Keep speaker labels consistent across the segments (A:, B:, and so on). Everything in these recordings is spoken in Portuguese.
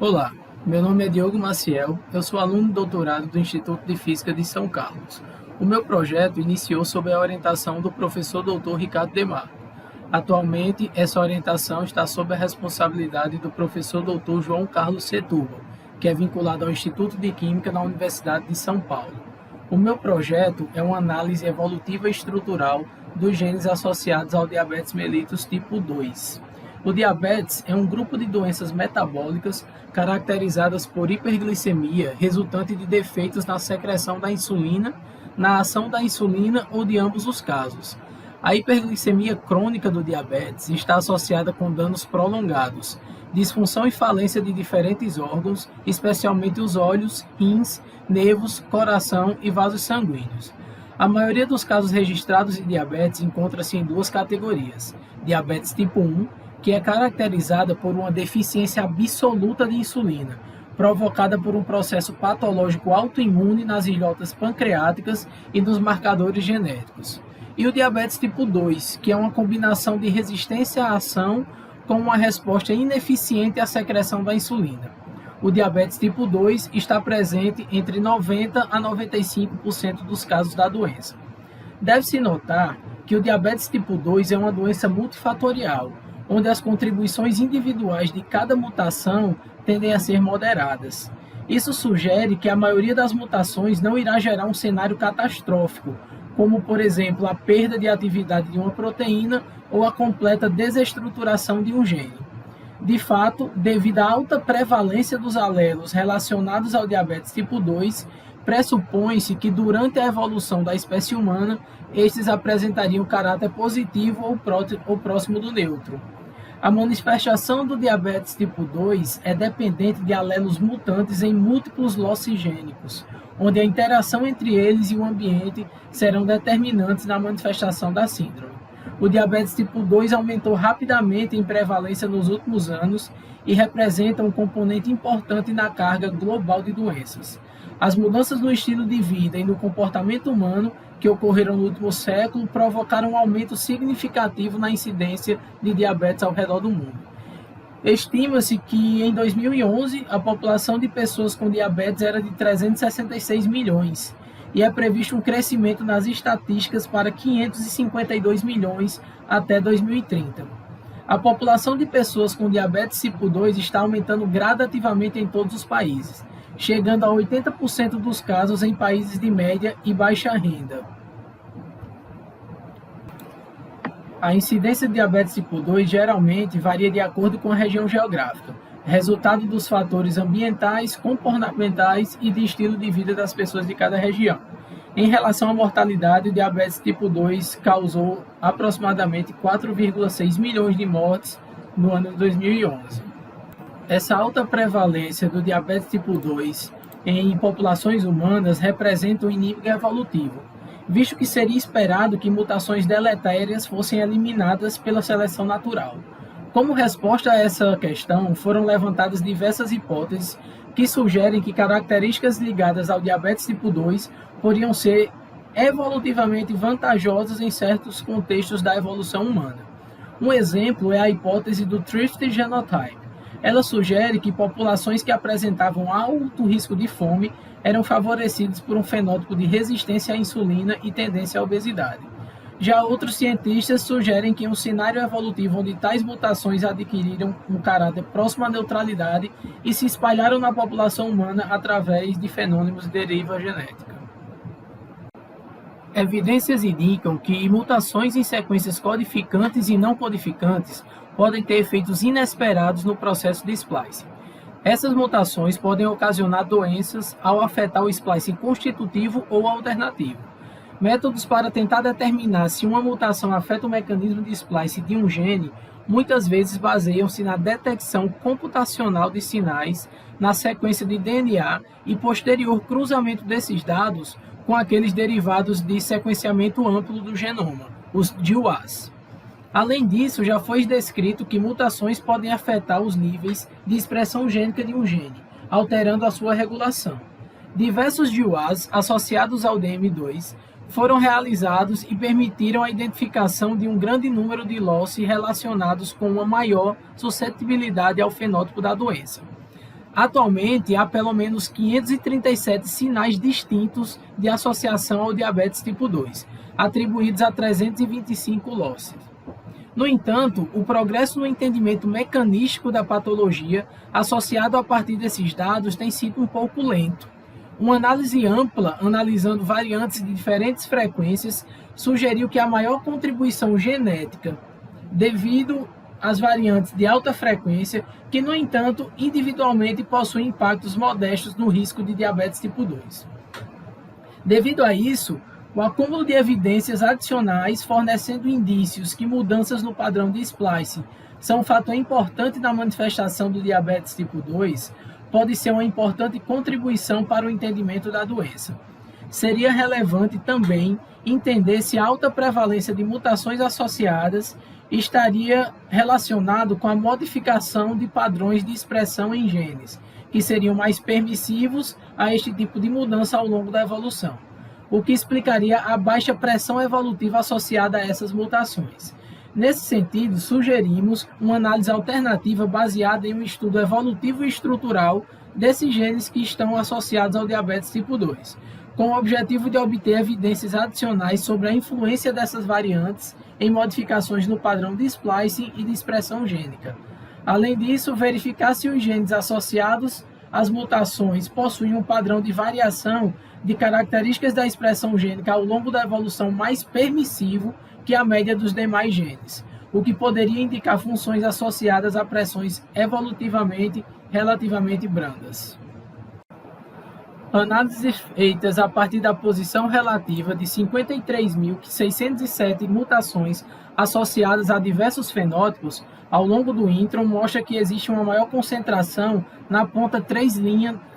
A: Olá, meu nome é Diogo Maciel, eu sou aluno de doutorado do Instituto de Física de São Carlos. O meu projeto iniciou sob a orientação do professor Dr. Ricardo Demarco. Atualmente, essa orientação está sob a responsabilidade do professor Dr. João Carlos Setúbal, que é vinculado ao Instituto de Química da Universidade de São Paulo. O meu projeto é uma análise evolutiva e estrutural dos genes associados ao diabetes mellitus tipo 2. O diabetes é um grupo de doenças metabólicas caracterizadas por hiperglicemia, resultante de defeitos na secreção da insulina, na ação da insulina ou de ambos os casos. A hiperglicemia crônica do diabetes está associada com danos prolongados, disfunção e falência de diferentes órgãos, especialmente os olhos, rins, nervos, coração e vasos sanguíneos. A maioria dos casos registrados de diabetes encontra-se em duas categorias: diabetes tipo 1, que é caracterizada por uma deficiência absoluta de insulina, provocada por um processo patológico autoimune nas ilhotas pancreáticas e nos marcadores genéticos. E o diabetes tipo 2, que é uma combinação de resistência à ação com uma resposta ineficiente à secreção da insulina. O diabetes tipo 2 está presente entre 90 a 95% dos casos da doença. Deve-se notar que o diabetes tipo 2 é uma doença multifatorial, onde as contribuições individuais de cada mutação tendem a ser moderadas. Isso sugere que a maioria das mutações não irá gerar um cenário catastrófico, como, por exemplo, a perda de atividade de uma proteína ou a completa desestruturação de um gene. De fato, devido à alta prevalência dos alelos relacionados ao diabetes tipo 2, pressupõe-se que durante a evolução da espécie humana, estes apresentariam caráter positivo ou próximo do neutro. A manifestação do diabetes tipo 2 é dependente de alelos mutantes em múltiplos losses gênicos, onde a interação entre eles e o ambiente serão determinantes na manifestação da síndrome. O diabetes tipo 2 aumentou rapidamente em prevalência nos últimos anos e representa um componente importante na carga global de doenças. As mudanças no estilo de vida e no comportamento humano que ocorreram no último século provocaram um aumento significativo na incidência de diabetes ao redor do mundo. Estima-se que em 2011 a população de pessoas com diabetes era de 366 milhões e é previsto um crescimento nas estatísticas para 552 milhões até 2030. A população de pessoas com diabetes tipo 2 está aumentando gradativamente em todos os países, chegando a 80% dos casos em países de média e baixa renda. A incidência de diabetes tipo 2 geralmente varia de acordo com a região geográfica, resultado dos fatores ambientais, comportamentais e de estilo de vida das pessoas de cada região. Em relação à mortalidade, o diabetes tipo 2 causou aproximadamente 4,6 milhões de mortes no ano de 2011. Essa alta prevalência do diabetes tipo 2 em populações humanas representa um inimigo evolutivo, visto que seria esperado que mutações deletérias fossem eliminadas pela seleção natural. Como resposta a essa questão, foram levantadas diversas hipóteses que sugerem que características ligadas ao diabetes tipo 2 poderiam ser evolutivamente vantajosas em certos contextos da evolução humana. Um exemplo é a hipótese do Thrift Genotype. Ela sugere que populações que apresentavam alto risco de fome eram favorecidas por um fenótipo de resistência à insulina e tendência à obesidade. Já outros cientistas sugerem que um cenário evolutivo onde tais mutações adquiriram um caráter próximo à neutralidade e se espalharam na população humana através de fenômenos de deriva genética. Evidências indicam que mutações em sequências codificantes e não codificantes podem ter efeitos inesperados no processo de splicing. Essas mutações podem ocasionar doenças ao afetar o splicing constitutivo ou alternativo. Métodos para tentar determinar se uma mutação afeta o mecanismo de splicing de um gene muitas vezes baseiam-se na detecção computacional de sinais na sequência de DNA e posterior cruzamento desses dados com aqueles derivados de sequenciamento amplo do genoma, os GWAS. Além disso, já foi descrito que mutações podem afetar os níveis de expressão gênica de um gene, alterando a sua regulação. Diversos GWAS associados ao DM2 foram realizados e permitiram a identificação de um grande número de losses relacionados com uma maior suscetibilidade ao fenótipo da doença. Atualmente, há pelo menos 537 sinais distintos de associação ao diabetes tipo 2, atribuídos a 325 losses. No entanto, o progresso no entendimento mecanístico da patologia, associado a partir desses dados, tem sido um pouco lento. Uma análise ampla, analisando variantes de diferentes frequências, sugeriu que a maior contribuição genética, devido às variantes de alta frequência, que, no entanto, individualmente possuem impactos modestos no risco de diabetes tipo 2. Devido a isso, o acúmulo de evidências adicionais fornecendo indícios que mudanças no padrão de splicing são um fator importante na manifestação do diabetes tipo 2, pode ser uma importante contribuição para o entendimento da doença. Seria relevante também entender se a alta prevalência de mutações associadas estaria relacionado com a modificação de padrões de expressão em genes, que seriam mais permissivos a este tipo de mudança ao longo da evolução, o que explicaria a baixa pressão evolutiva associada a essas mutações. Nesse sentido, sugerimos uma análise alternativa baseada em um estudo evolutivo e estrutural desses genes que estão associados ao diabetes tipo 2, com o objetivo de obter evidências adicionais sobre a influência dessas variantes em modificações no padrão de splicing e de expressão gênica. Além disso, verificar se os genes associados às mutações possuem um padrão de variação de características da expressão gênica ao longo da evolução mais permissivo que a média dos demais genes, o que poderia indicar funções associadas a pressões evolutivamente relativamente brandas. Análises feitas a partir da posição relativa de 53.607 mutações associadas a diversos fenótipos ao longo do intron mostra que existe uma maior concentração na ponta 3'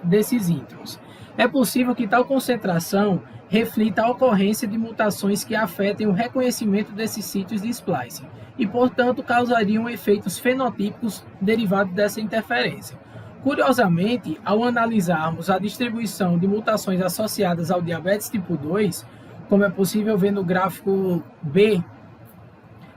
A: desses introns. É possível que tal concentração reflita a ocorrência de mutações que afetem o reconhecimento desses sítios de splicing e, portanto, causariam efeitos fenotípicos derivados dessa interferência. Curiosamente, ao analisarmos a distribuição de mutações associadas ao diabetes tipo 2, como é possível ver no gráfico B,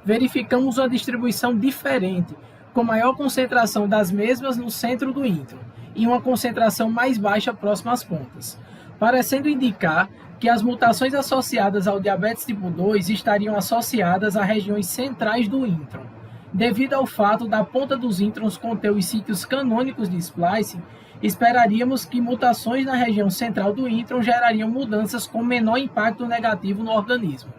A: verificamos uma distribuição diferente, com maior concentração das mesmas no centro do intron e uma concentração mais baixa próxima às pontas, parecendo indicar que as mutações associadas ao diabetes tipo 2 estariam associadas a regiões centrais do intron. Devido ao fato da ponta dos introns conter os sítios canônicos de splicing, esperaríamos que mutações na região central do intron gerariam mudanças com menor impacto negativo no organismo.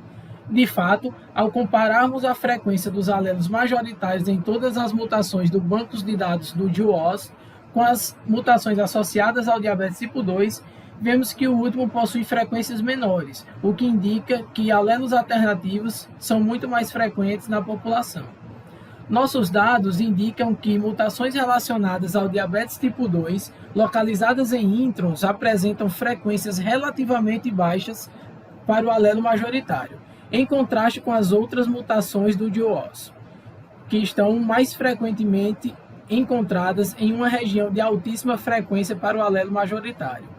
A: De fato, ao compararmos a frequência dos alelos majoritários em todas as mutações do banco de dados do GWAS com as mutações associadas ao diabetes tipo 2, vemos que o último possui frequências menores, o que indica que alelos alternativos são muito mais frequentes na população. Nossos dados indicam que mutações relacionadas ao diabetes tipo 2, localizadas em introns, apresentam frequências relativamente baixas para o alelo majoritário, em contraste com as outras mutações do GWAS, que estão mais frequentemente encontradas em uma região de altíssima frequência para o alelo majoritário.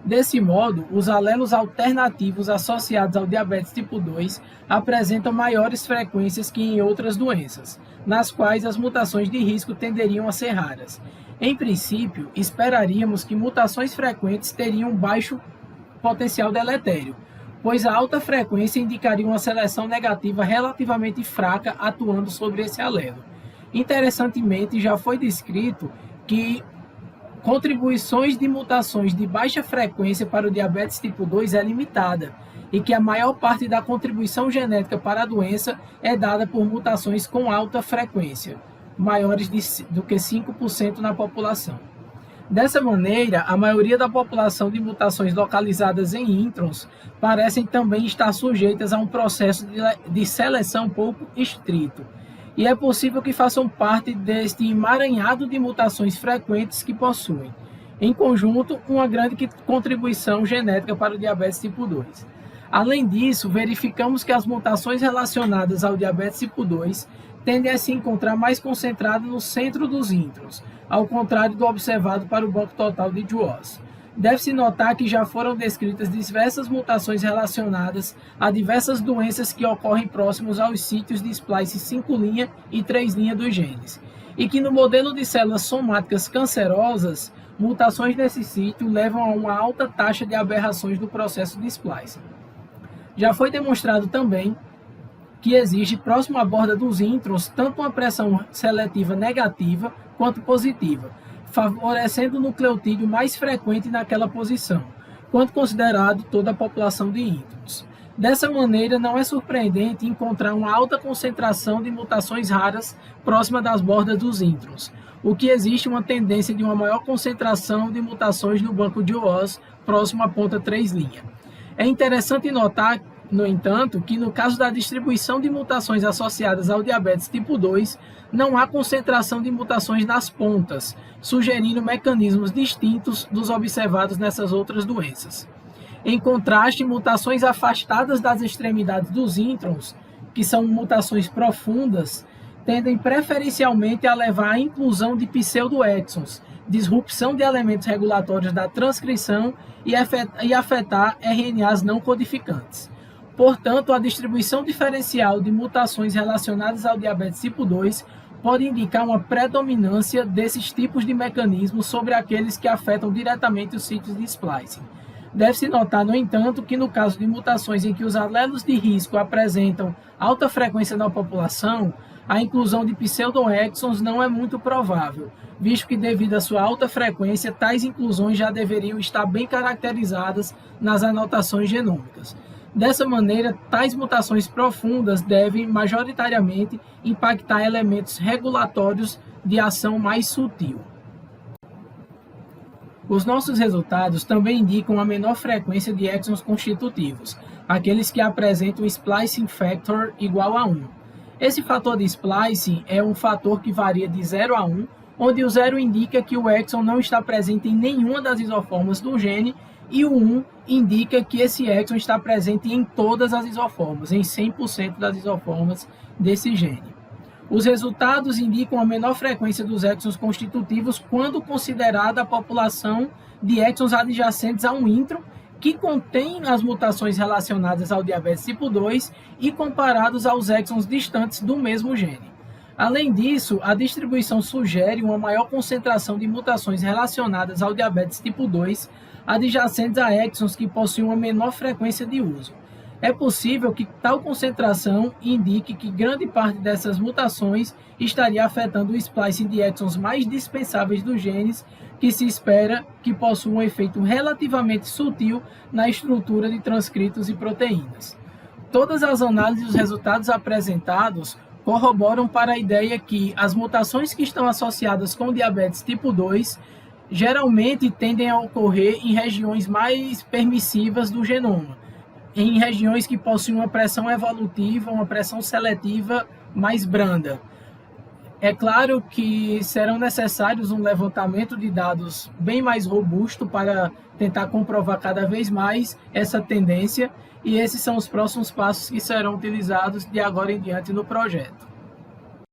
A: Desse modo, os alelos alternativos associados ao diabetes tipo 2 apresentam maiores frequências que em outras doenças, nas quais as mutações de risco tenderiam a ser raras. Em princípio, esperaríamos que mutações frequentes teriam baixo potencial deletério, pois a alta frequência indicaria uma seleção negativa relativamente fraca atuando sobre esse alelo. Interessantemente, já foi descrito que contribuições de mutações de baixa frequência para o diabetes tipo 2 é limitada e que a maior parte da contribuição genética para a doença é dada por mutações com alta frequência, maiores do que 5% na população. Dessa maneira, a maioria da população de mutações localizadas em introns parecem também estar sujeitas a um processo de seleção pouco estrito, e é possível que façam parte deste emaranhado de mutações frequentes que possuem, em conjunto, uma grande contribuição genética para o diabetes tipo 2. Além disso, verificamos que as mutações relacionadas ao diabetes tipo 2 tendem a se encontrar mais concentradas no centro dos introns, ao contrário do observado para o banco total de GWAS. Deve-se notar que já foram descritas diversas mutações relacionadas a diversas doenças que ocorrem próximos aos sítios de splice 5' e 3' dos genes. e que no modelo de células somáticas cancerosas, mutações nesse sítio levam a uma alta taxa de aberrações do processo de splicing. Já foi demonstrado também que existe próximo à borda dos introns tanto uma pressão seletiva negativa quanto positiva, favorecendo o nucleotídeo mais frequente naquela posição, quando considerado toda a população de introns. Dessa maneira, não é surpreendente encontrar uma alta concentração de mutações raras próxima das bordas dos introns, o que existe uma tendência de uma maior concentração de mutações no banco de Woz próximo à ponta 3'. É interessante notar, no entanto, que no caso da distribuição de mutações associadas ao diabetes tipo 2, não há concentração de mutações nas pontas, sugerindo mecanismos distintos dos observados nessas outras doenças. Em contraste, mutações afastadas das extremidades dos introns, que são mutações profundas, tendem preferencialmente a levar à inclusão de pseudoexons, disrupção de elementos regulatórios da transcrição e afetar RNAs não codificantes. Portanto, a distribuição diferencial de mutações relacionadas ao diabetes tipo 2 pode indicar uma predominância desses tipos de mecanismos sobre aqueles que afetam diretamente os sítios de splicing. Deve-se notar, no entanto, que no caso de mutações em que os alelos de risco apresentam alta frequência na população, a inclusão de pseudoexons não é muito provável, visto que devido à sua alta frequência, tais inclusões já deveriam estar bem caracterizadas nas anotações genômicas. Dessa maneira, tais mutações profundas devem majoritariamente impactar elementos regulatórios de ação mais sutil. Os nossos resultados também indicam a menor frequência de exons constitutivos, aqueles que apresentam splicing factor igual a 1. Esse fator de splicing é um fator que varia de 0 a 1, onde o 0 indica que o exon não está presente em nenhuma das isoformas do gene e o 1 indica que esse exon está presente em todas as isoformas, em 100% das isoformas desse gene. Os resultados indicam a menor frequência dos exons constitutivos quando considerada a população de exons adjacentes a um intron que contém as mutações relacionadas ao diabetes tipo 2 e comparados aos exons distantes do mesmo gene. Além disso, a distribuição sugere uma maior concentração de mutações relacionadas ao diabetes tipo 2 adjacentes a exons que possuem uma menor frequência de uso. É possível que tal concentração indique que grande parte dessas mutações estaria afetando o splicing de exons mais dispensáveis dos genes, que se espera que possuam um efeito relativamente sutil na estrutura de transcritos e proteínas. Todas as análises e os resultados apresentados corroboram para a ideia que as mutações que estão associadas com diabetes tipo 2 geralmente tendem a ocorrer em regiões mais permissivas do genoma, em regiões que possuem uma pressão evolutiva, uma pressão seletiva mais branda. É claro que serão necessários um levantamento de dados bem mais robusto para tentar comprovar cada vez mais essa tendência, e esses são os próximos passos que serão utilizados de agora em diante no projeto.